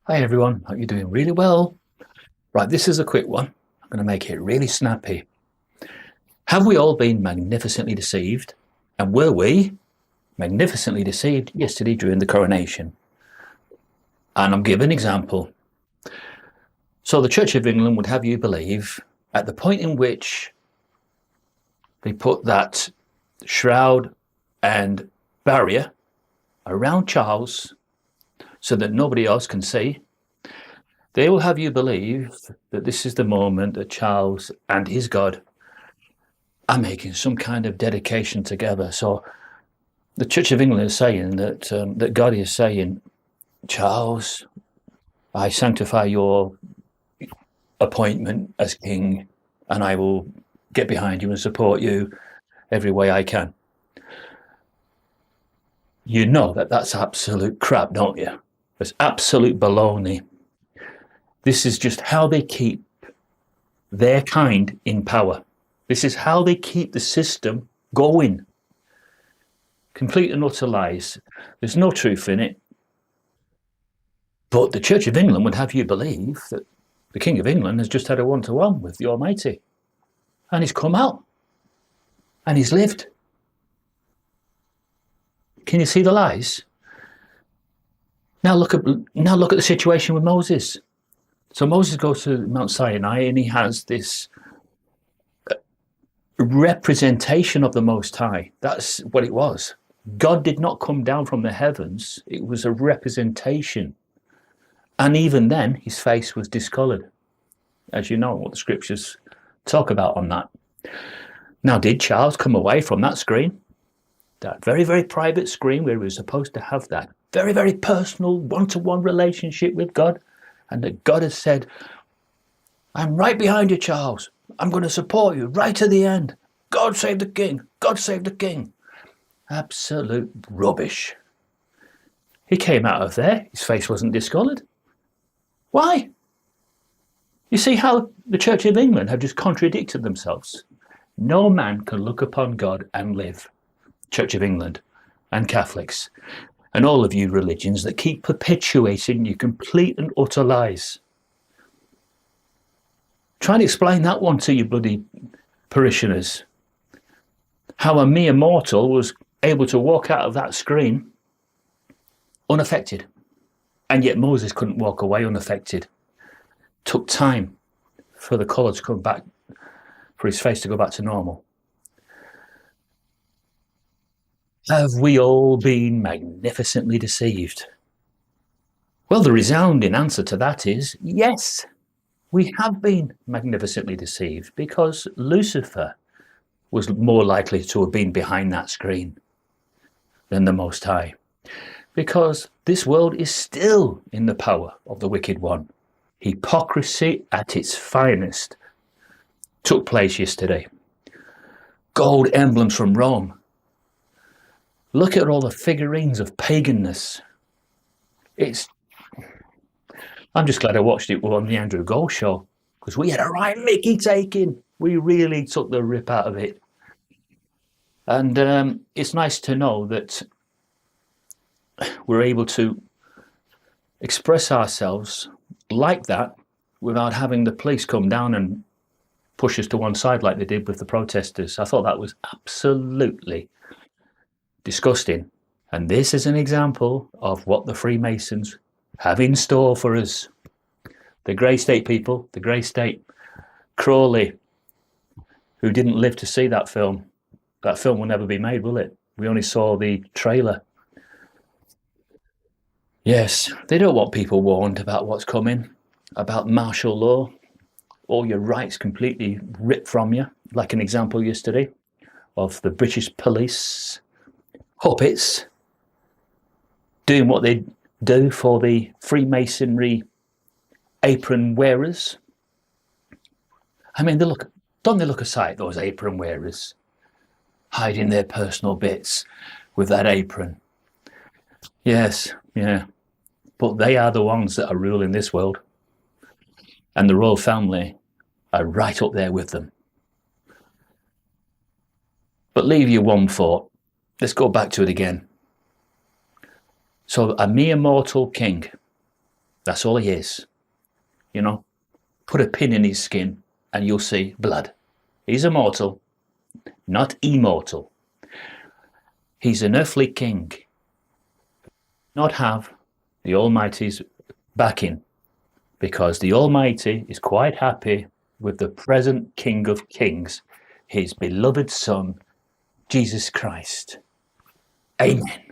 Hi everyone, hope you're doing really well. Right, this is a quick one. I'm going to make it really snappy. Have we all been magnificently deceived? And were we magnificently deceived yesterday during the coronation? And I'm giving an example. So the Church of England would have you believe at the point in which they put that shroud and barrier around Charles so that nobody else can see, they will have you believe that this is the moment that Charles and his God are making some kind of dedication together. So the Church of England is saying that God is saying, Charles, I sanctify your appointment as king, and I will get behind you and support you every way I can. You know that that's absolute crap, don't you? It's absolute baloney. This is just how they keep their kind in power. This is how they keep the system going. Complete and utter lies. There's no truth in it. But the Church of England would have you believe that the King of England has just had a one-to-one with the Almighty. And he's come out. And he's lived. Can you see the lies? Now look at the situation with Moses. So Moses goes to Mount Sinai and he has this representation of the Most High. That's what it was. God did not come down from the heavens. It was a representation. And even then, his face was discolored, as you know what the scriptures talk about on that. Now, did Charles come away from that screen? That very, very private screen where he was supposed to have that very, very personal one-to-one relationship with God, and that God has said, I'm right behind you, Charles. I'm going to support you right to the end. God save the king. God save the king. Absolute rubbish. He came out of there. His face wasn't discoloured. Why? You see how the Church of England have just contradicted themselves. No man can look upon God and live. Church of England and Catholics and all of you religions that keep perpetuating your complete and utter lies. Try and explain that one to your bloody parishioners. How a mere mortal was able to walk out of that screen unaffected. And yet Moses couldn't walk away unaffected. Took time for the colour to come back, for his face to go back to normal. Have we all been magnificently deceived? Well, the resounding answer to that is yes, we have been magnificently deceived, because Lucifer was more likely to have been behind that screen than the Most High, because this world is still in the power of the wicked one. Hypocrisy at its finest took place yesterday. Gold emblems from Rome. Look at all the figurines of paganness. I'm just glad I watched it on the Andrew Gold show, because we had a right Mickey taking. We really took the rip out of it. And it's nice to know that we're able to express ourselves like that without having the police come down and push us to one side like they did with the protesters. I thought that was absolutely disgusting. And this is an example of what the Freemasons have in store for us. The Grey State people, the Grey State, Crawley, who didn't live to see that film. That film will never be made, will it? We only saw the trailer. Yes, they don't want people warned about what's coming, about martial law, all your rights completely ripped from you, like an example yesterday of the British police puppets doing what they do for the Freemasonry apron wearers. I mean, don't they look a sight, those apron wearers, hiding their personal bits with that apron? Yes, yeah. But they are the ones that are ruling this world. And the royal family are right up there with them. But leave you one thought. Let's go back to it again. So a mere mortal king That's all he is. You know, put a pin in his skin and you'll see blood. He's immortal, not immortal. He's an earthly king. Not have the Almighty's backing, because the Almighty is quite happy with the present King of Kings, his beloved Son, Jesus Christ. Amen.